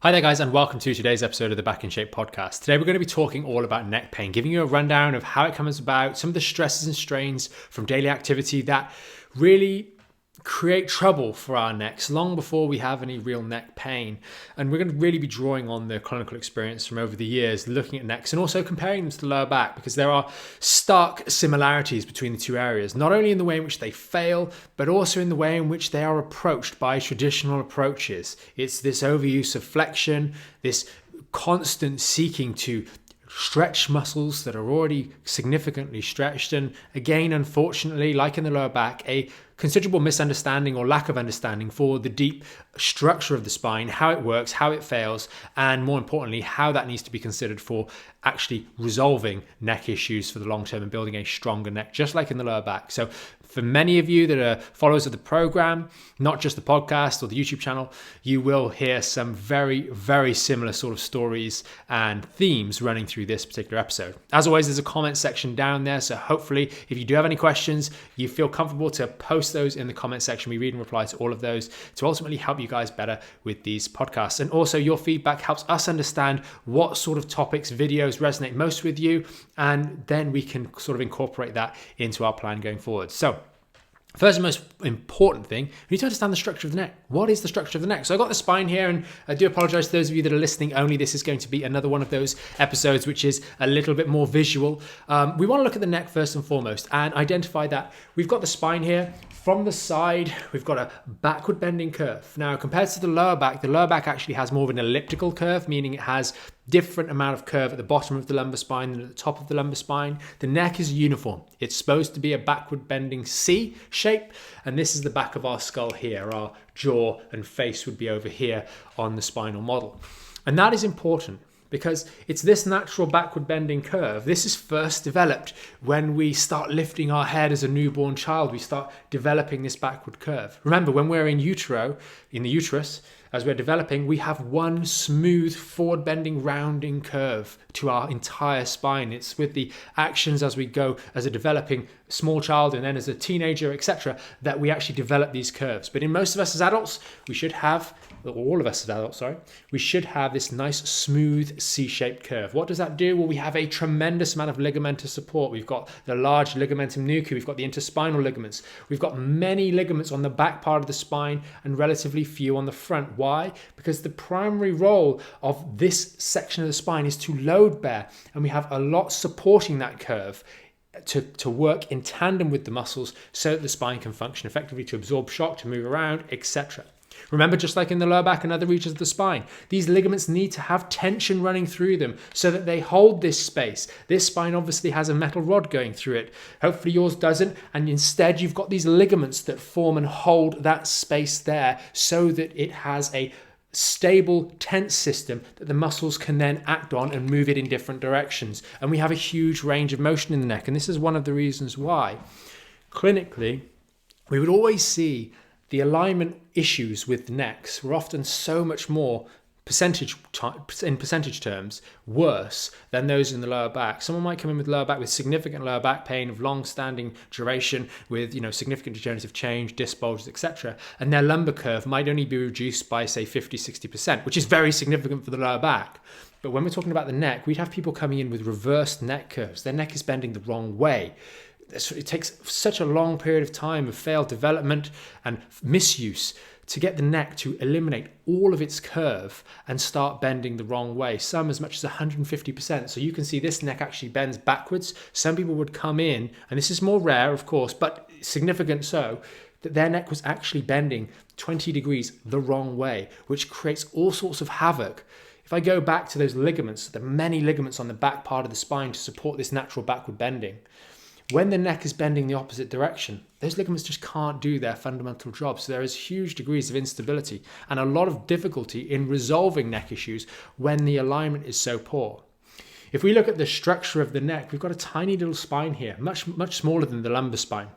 Hi there guys, and welcome to today's episode of the Back in Shape podcast. Today we're going to be talking all about neck pain, giving you a rundown of how it comes about, some of the stresses and strains from daily activity that really create trouble for our necks long before we have any real neck pain. And we're going to really be drawing on the clinical experience from over the years, looking at necks and also comparing them to the lower back, because there are stark similarities between the two areas, not only in the way in which they fail, but also in the way in which they are approached by traditional approaches. It's this overuse of flexion, this constant seeking to stretch muscles that are already significantly stretched, and again, unfortunately, like in the lower back, a considerable misunderstanding or lack of understanding for the deep structure of the spine, how it works, how it fails, and more importantly, how that needs to be considered for actually resolving neck issues for the long term and building a stronger neck, just like in the lower back. So for many of you that are followers of the program, not just the podcast or the YouTube channel, you will hear some very, very similar sort of stories and themes running through this particular episode. As always, there's a comment section down there. So hopefully, if you do have any questions, you feel comfortable to post those in the comment section. We read and reply to all of those to ultimately help you guys better with these podcasts. And also your feedback helps us understand what sort of topics, videos resonate most with you. And then we can sort of incorporate that into our plan going forward. So first and most important thing, we need to understand the structure of the neck. What is the structure of the neck? So I got the spine here, and I do apologize to those of you that are listening only. This is going to be another one of those episodes which is a little bit more visual. We want to look at the neck first and foremost and identify that we've got the spine here. From the side, we've got a backward bending curve. Now, compared to the lower back actually has more of an elliptical curve, meaning it has different amount of curve at the bottom of the lumbar spine than at the top of the lumbar spine. The neck is uniform. It's supposed to be a backward bending C shape, and this is the back of our skull here. Our jaw and face would be over here on the spinal model. And that is important because it's this natural backward bending curve. This is first developed when we start lifting our head as a newborn child. We start developing this backward curve. Remember, when we're in the uterus, as we're developing, we have one smooth forward bending rounding curve to our entire spine. It's with the actions as we go as a developing small child and then as a teenager, etc., that we actually develop these curves. But in most of us as adults, we should have this nice smooth C-shaped curve. What does that do? Well, we have a tremendous amount of ligamentous support. We've got the large ligamentum nuchae, we've got the interspinal ligaments, we've got many ligaments on the back part of the spine and relatively few on the front. Why? Because the primary role of this section of the spine is to load bear, and we have a lot supporting that curve to work in tandem with the muscles so that the spine can function effectively, to absorb shock, to move around, etc. Remember, just like in the lower back and other regions of the spine, these ligaments need to have tension running through them so that they hold this space. This spine obviously has a metal rod going through it. Hopefully yours doesn't, and instead you've got these ligaments that form and hold that space there so that it has a stable, tense system that the muscles can then act on and move it in different directions. And we have a huge range of motion in the neck, and this is one of the reasons why clinically we would always see the alignment issues with necks were often so much more in percentage terms worse than those in the lower back. Someone might come in with lower back with significant lower back pain of long-standing duration with significant degenerative change, disc bulges, etc. And their lumbar curve might only be reduced by say 50-60%, which is very significant for the lower back. But when we're talking about the neck, we'd have people coming in with reversed neck curves. Their neck is bending the wrong way. It takes such a long period of time of failed development and misuse to get the neck to eliminate all of its curve and start bending the wrong way, some as much as 150%. So you can see this neck actually bends backwards. Some people would come in, and this is more rare, of course, but significant so, that their neck was actually bending 20 degrees the wrong way, which creates all sorts of havoc. If I go back to those ligaments, the many ligaments on the back part of the spine to support this natural backward bending, when the neck is bending the opposite direction, those ligaments just can't do their fundamental job. So there is huge degrees of instability and a lot of difficulty in resolving neck issues when the alignment is so poor. If we look at the structure of the neck, we've got a tiny little spine here, much smaller than the lumbar spine.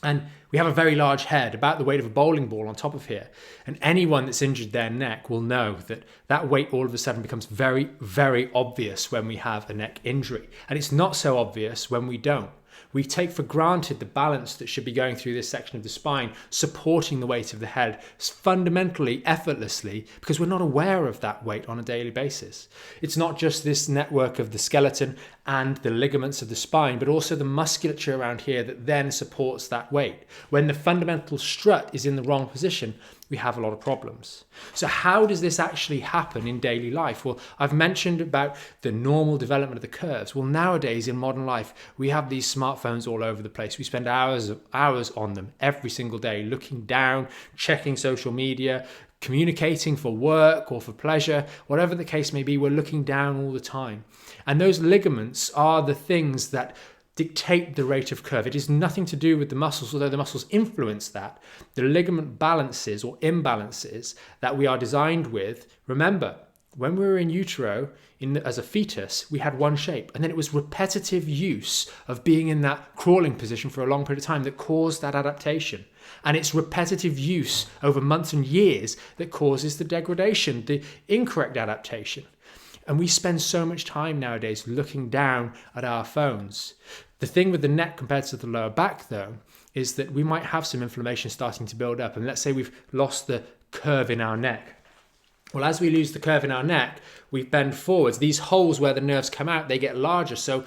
And we have a very large head, about the weight of a bowling ball on top of here. And anyone that's injured their neck will know that that weight all of a sudden becomes very, very obvious when we have a neck injury. And it's not so obvious when we don't. We take for granted the balance that should be going through this section of the spine, supporting the weight of the head fundamentally, effortlessly, because we're not aware of that weight on a daily basis. It's not just this network of the skeleton and the ligaments of the spine, but also the musculature around here that then supports that weight. When the fundamental strut is in the wrong position, we have a lot of problems. So how does this actually happen in daily life? Well, I've mentioned about the normal development of the curves. Well, nowadays in modern life, we have these smartphones all over the place. We spend hours on them every single day, looking down, checking social media, communicating for work or for pleasure, whatever the case may be, we're looking down all the time. And those ligaments are the things that dictate the rate of curve. It is nothing to do with the muscles, although the muscles influence that. The ligament balances or imbalances that we are designed with. Remember, when we were in utero, as a fetus, we had one shape, and then it was repetitive use of being in that crawling position for a long period of time that caused that adaptation. And it's repetitive use over months and years that causes the degradation, the incorrect adaptation. And we spend so much time nowadays looking down at our phones. The thing with the neck compared to the lower back, though, is that we might have some inflammation starting to build up. And let's say we've lost the curve in our neck. Well, as we lose the curve in our neck, we bend forwards. These holes where the nerves come out, they get larger. So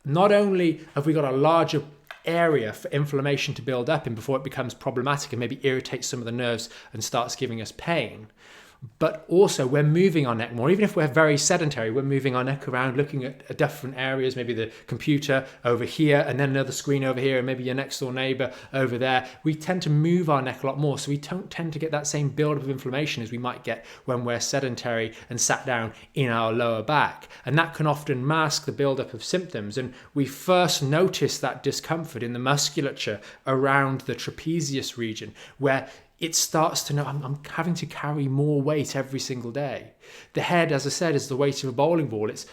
not only have we got a larger area for inflammation to build up in before it becomes problematic and maybe irritates some of the nerves and starts giving us pain, but also we're moving our neck more. Even if we're very sedentary, we're moving our neck around, looking at different areas, maybe the computer over here and then another screen over here and maybe your next door neighbor over there. We tend to move our neck a lot more, so we don't tend to get that same buildup of inflammation as we might get when we're sedentary and sat down in our lower back. And that can often mask the buildup of symptoms. And we first notice that discomfort in the musculature around the trapezius region, where it starts to know I'm having to carry more weight every single day. The head, as I said, is the weight of a bowling ball. It's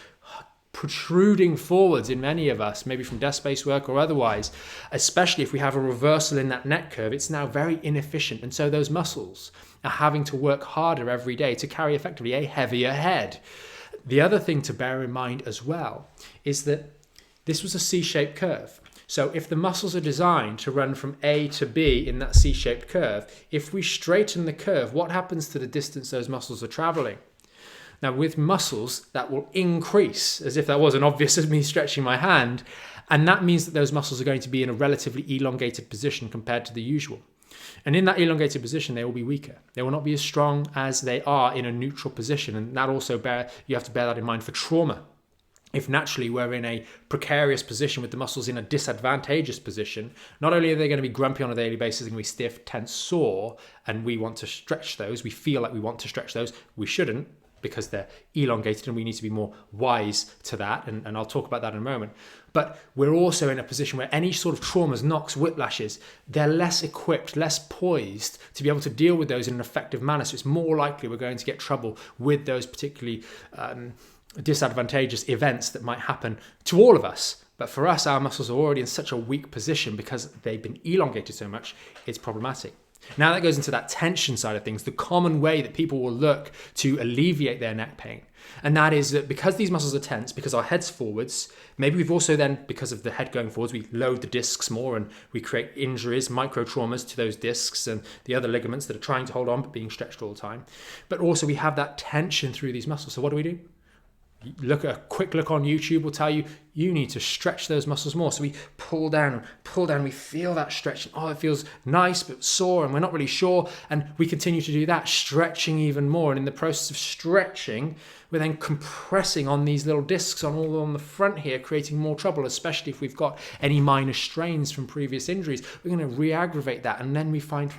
protruding forwards in many of us, maybe from desk-based work or otherwise, especially if we have a reversal in that neck curve. It's now very inefficient. And so those muscles are having to work harder every day to carry effectively a heavier head. The other thing to bear in mind as well is that this was a C-shaped curve. So if the muscles are designed to run from A to B in that C-shaped curve, if we straighten the curve, what happens to the distance those muscles are traveling? Now with muscles, that will increase, as if that wasn't obvious as me stretching my hand, and that means that those muscles are going to be in a relatively elongated position compared to the usual. And in that elongated position, they will be weaker. They will not be as strong as they are in a neutral position, and that also you have to bear that in mind for trauma. If naturally we're in a precarious position with the muscles in a disadvantageous position, not only are they going to be grumpy on a daily basis and be stiff, tense, sore, and we want to stretch those, we feel like we want to stretch those, we shouldn't because they're elongated and we need to be more wise to that, and I'll talk about that in a moment. But we're also in a position where any sort of traumas, knocks, whiplashes, they're less equipped, less poised to be able to deal with those in an effective manner. So it's more likely we're going to get trouble with those particularly disadvantageous events that might happen to all of us. But for us, our muscles are already in such a weak position because they've been elongated so much, it's problematic. Now that goes into that tension side of things, the common way that people will look to alleviate their neck pain. And that is that because these muscles are tense, because our head's forwards, maybe we've also then, because of the head going forwards, we load the discs more and we create injuries, micro traumas to those discs and the other ligaments that are trying to hold on but being stretched all the time. But also we have that tension through these muscles. So what do? A quick look on YouTube will tell you need to stretch those muscles more. So we pull down, we feel that stretching. Oh, it feels nice but sore and we're not really sure. And we continue to do that, stretching even more. And in the process of stretching, we're then compressing on these little discs on the front here, creating more trouble, especially if we've got any minor strains from previous injuries. We're going to re-aggravate that. And then we find,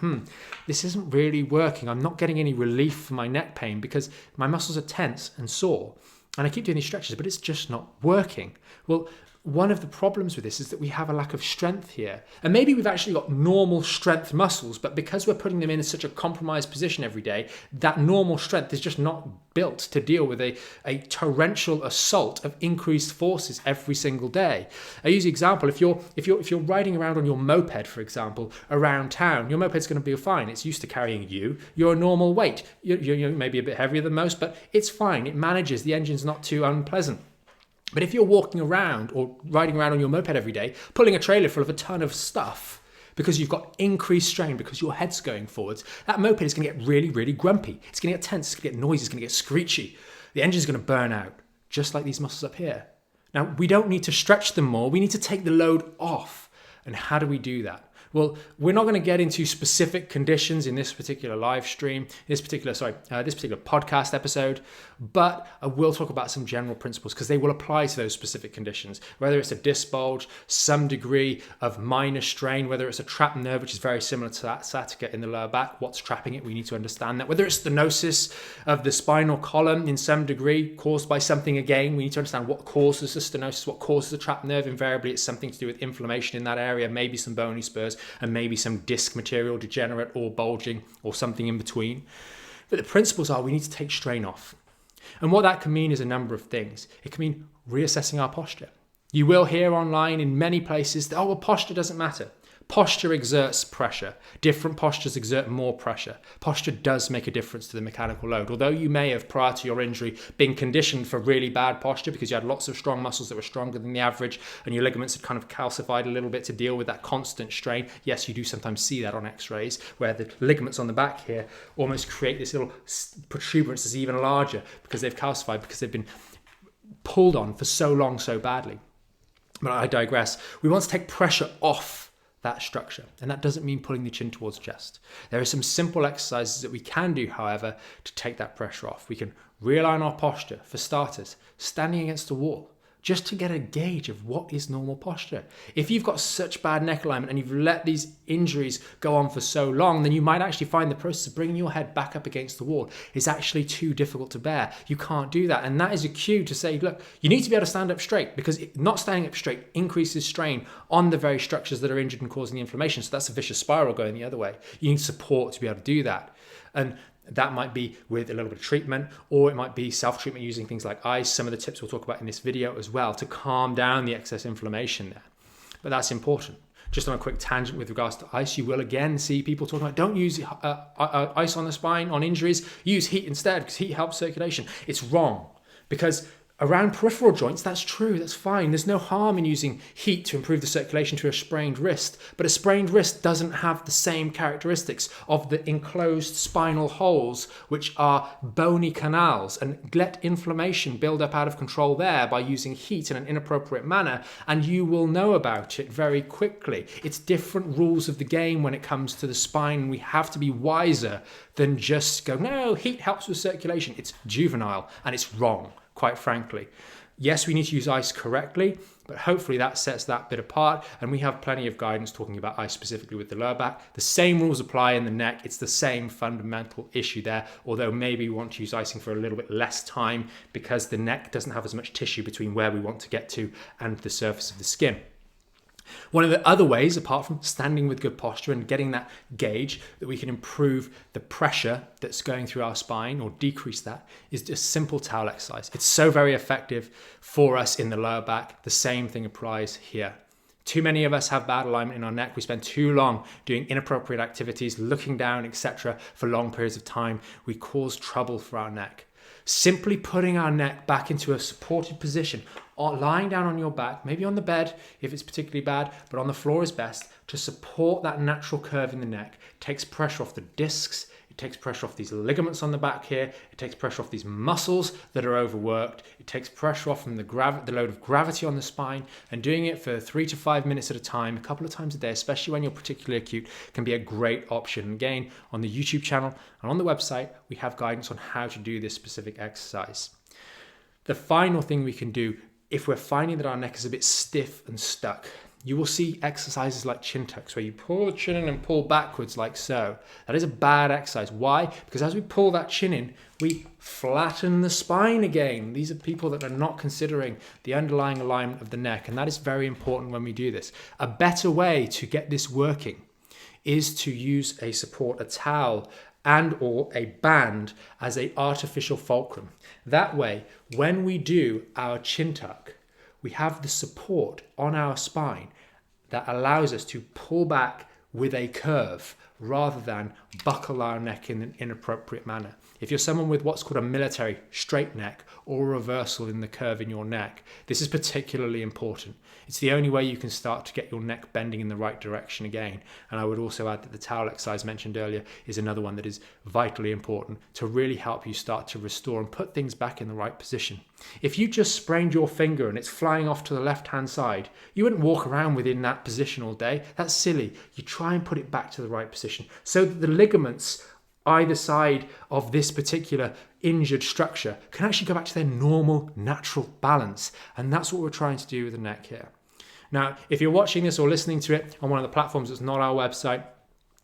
this isn't really working. I'm not getting any relief for my neck pain because my muscles are tense and sore. And I keep doing these stretches, but it's just not working. Well, one of the problems with this is that we have a lack of strength here. And maybe we've actually got normal strength muscles, but because we're putting them in such a compromised position every day, that normal strength is just not built to deal with a torrential assault of increased forces every single day. I use the example, if you're riding around on your moped, for example, around town, your moped's going to be fine. It's used to carrying you. You're a normal weight. You're maybe a bit heavier than most, but it's fine. It manages. The engine's not too unpleasant. But if you're walking around or riding around on your moped every day, pulling a trailer full of a ton of stuff because you've got increased strain because your head's going forwards, that moped is going to get really, really grumpy. It's going to get tense, it's going to get noisy, it's going to get screechy. The engine's going to burn out, just like these muscles up here. Now, we don't need to stretch them more. We need to take the load off. And how do we do that? Well, we're not going to get into specific conditions in this particular live stream, this particular podcast episode, but I will talk about some general principles because they will apply to those specific conditions. Whether it's a disc bulge, some degree of minor strain, whether it's a trapped nerve, which is very similar to that sciatica in the lower back, what's trapping it, we need to understand that. Whether it's stenosis of the spinal column in some degree caused by something, again, we need to understand what causes the stenosis, what causes the trapped nerve. Invariably, it's something to do with inflammation in that area, maybe some bony spurs, and maybe some disc material, degenerate or bulging or something in between. But the principles are we need to take strain off. And what that can mean is a number of things. It can mean reassessing our posture. You will hear online in many places that, posture doesn't matter. Posture exerts pressure. Different postures exert more pressure. Posture does make a difference to the mechanical load. Although you may have, prior to your injury, been conditioned for really bad posture because you had lots of strong muscles that were stronger than the average and your ligaments had kind of calcified a little bit to deal with that constant strain. Yes, you do sometimes see that on x-rays where the ligaments on the back here almost create this little protuberance that's even larger because they've calcified, because they've been pulled on for so long, so badly. But I digress. We want to take pressure off that structure. And that doesn't mean pulling the chin towards chest. There are some simple exercises that we can do, however, to take that pressure off. We can realign our posture. For starters, standing against a wall, just to get a gauge of what is normal posture. If you've got such bad neck alignment and you've let these injuries go on for so long, then you might actually find the process of bringing your head back up against the wall is actually too difficult to bear. You can't do that. And that is a cue to say, look, you need to be able to stand up straight, because not standing up straight increases strain on the very structures that are injured and causing the inflammation. So that's a vicious spiral going the other way. You need support to be able to do that. And that might be with a little bit of treatment, or it might be self-treatment using things like ice. Some of the tips we'll talk about in this video as well to calm down the excess inflammation there. But that's important. Just on a quick tangent with regards to ice, you will again see people talking about don't use ice on the spine, on injuries, use heat instead because heat helps circulation. It's wrong, because around peripheral joints, that's true, that's fine. There's no harm in using heat to improve the circulation to a sprained wrist, but a sprained wrist doesn't have the same characteristics of the enclosed spinal holes, which are bony canals, and let inflammation build up out of control there by using heat in an inappropriate manner, and you will know about it very quickly. It's different rules of the game when it comes to the spine. We have to be wiser than just go, no, heat helps with circulation. It's juvenile and it's wrong, quite frankly. Yes, we need to use ice correctly, but hopefully that sets that bit apart. And we have plenty of guidance talking about ice specifically with the lower back. The same rules apply in the neck. It's the same fundamental issue there, although maybe we want to use icing for a little bit less time because the neck doesn't have as much tissue between where we want to get to and the surface of the skin. One of the other ways, apart from standing with good posture and getting that gauge that we can improve the pressure that's going through our spine or decrease that, is just simple towel exercise. It's so very effective for us in the lower back. The same thing applies here. Too many of us have bad alignment in our neck. We spend too long doing inappropriate activities, looking down, etc. for long periods of time. We cause trouble for our neck. Simply putting our neck back into a supported position, or lying down on your back, maybe on the bed if it's particularly bad, but on the floor is best, to support that natural curve in the neck. Takes pressure off the discs, it takes pressure off these ligaments on the back here, it takes pressure off these muscles that are overworked, it takes pressure off from the load of gravity on the spine, and doing it for 3 to 5 minutes at a time, a couple of times a day, especially when you're particularly acute, can be a great option. Again, on the YouTube channel and on the website, we have guidance on how to do this specific exercise. The final thing we can do if we're finding that our neck is a bit stiff and stuck, you will see exercises like chin tucks where you pull the chin in and pull backwards like so. That is a bad exercise. Why? Because as we pull that chin in, we flatten the spine again. These are people that are not considering the underlying alignment of the neck, and that is very important when we do this. A better way to get this working is to use a support, a towel, and or a band as an artificial fulcrum. That way, when we do our chin tuck, we have the support on our spine that allows us to pull back with a curve rather than buckle our neck in an inappropriate manner. If you're someone with what's called a military straight neck or a reversal in the curve in your neck, this is particularly important. It's the only way you can start to get your neck bending in the right direction again. And I would also add that the towel exercise mentioned earlier is another one that is vitally important to really help you start to restore and put things back in the right position. If you just sprained your finger and it's flying off to the left-hand side, you wouldn't walk around within that position all day. That's silly. You try and put it back to the right position so that the ligaments either side of this particular injured structure can actually go back to their normal, natural balance. And that's what we're trying to do with the neck here. Now, if you're watching this or listening to it on one of the platforms that's not our website,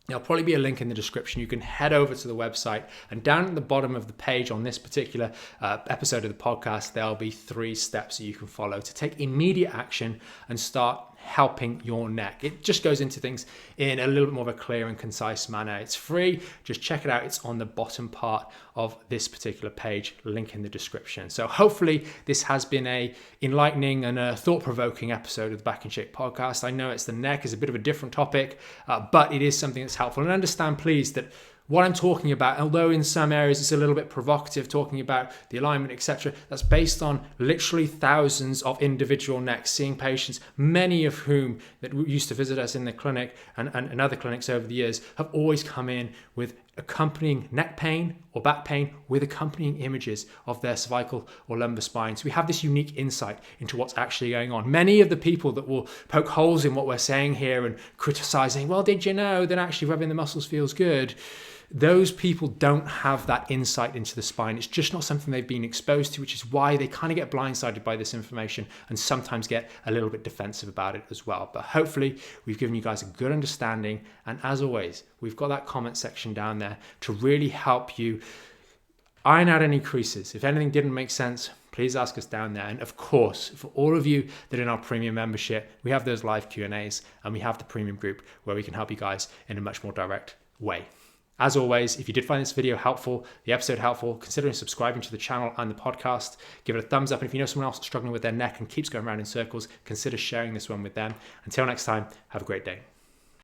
there'll probably be a link in the description. You can head over to the website, and down at the bottom of the page on this particular episode of the podcast, there'll be 3 steps that you can follow to take immediate action and start helping your neck. It just goes into things in a little bit more of a clear and concise manner. It's free. Just check it out. It's on the bottom part of this particular page, link in the description. So hopefully this has been a enlightening and a thought-provoking episode of the Back in Shape podcast. I know it's the neck is a bit of a different topic, but it is something that's helpful. And understand, please, that what I'm talking about, although in some areas it's a little bit provocative, talking about the alignment, etc., that's based on literally thousands of individual necks, seeing patients, many of whom that used to visit us in the clinic and other clinics over the years have always come in with accompanying neck pain or back pain with accompanying images of their cervical or lumbar spine. So we have this unique insight into what's actually going on. Many of the people that will poke holes in what we're saying here and criticizing, well, did you know that actually rubbing the muscles feels good? Those people don't have that insight into the spine. It's just not something they've been exposed to, which is why they kind of get blindsided by this information and sometimes get a little bit defensive about it as well. But hopefully we've given you guys a good understanding. And as always, we've got that comment section down there to really help you iron out any creases. If anything didn't make sense, please ask us down there. And of course, for all of you that are in our premium membership, we have those live Q&As and we have the premium group where we can help you guys in a much more direct way. As always, if you did find this video helpful, the episode helpful, consider subscribing to the channel and the podcast. Give it a thumbs up. And if you know someone else struggling with their neck and keeps going around in circles, consider sharing this one with them. Until next time, have a great day.